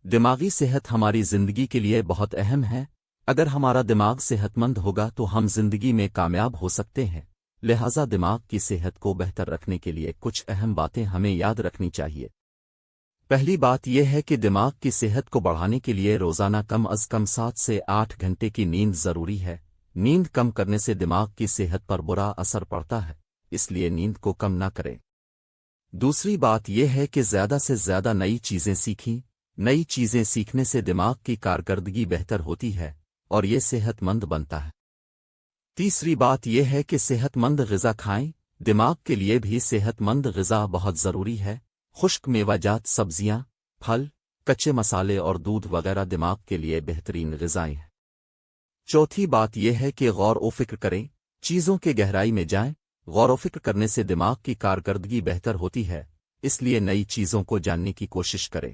دماغی صحت ہماری زندگی کے لیے بہت اہم ہے۔ اگر ہمارا دماغ صحت مند ہوگا تو ہم زندگی میں کامیاب ہو سکتے ہیں۔ لہذا دماغ کی صحت کو بہتر رکھنے کے لیے کچھ اہم باتیں ہمیں یاد رکھنی چاہیے۔ پہلی بات یہ ہے کہ دماغ کی صحت کو بڑھانے کے لیے روزانہ کم از کم 7 سے 8 گھنٹے کی نیند ضروری ہے۔ نیند کم کرنے سے دماغ کی صحت پر برا اثر پڑتا ہے، اس لیے نیند کو کم نہ کریں۔ دوسری بات یہ ہے کہ زیادہ سے زیادہ نئی چیزیں سیکھیں۔ نئی چیزیں سیکھنے سے دماغ کی کارکردگی بہتر ہوتی ہے اور یہ صحت مند بنتا ہے۔ تیسری بات یہ ہے کہ صحت مند غذا کھائیں۔ دماغ کے لیے بھی صحت مند غذا بہت ضروری ہے۔ خشک میوہ جات، سبزیاں، پھل، کچے مسالے اور دودھ وغیرہ دماغ کے لیے بہترین غذائیں ہیں۔ چوتھی بات یہ ہے کہ غور و فکر کریں، چیزوں کے گہرائی میں جائیں۔ غور و فکر کرنے سے دماغ کی کارکردگی بہتر ہوتی ہے، اس لیے نئی چیزوں کو جاننے کی کوشش کریں۔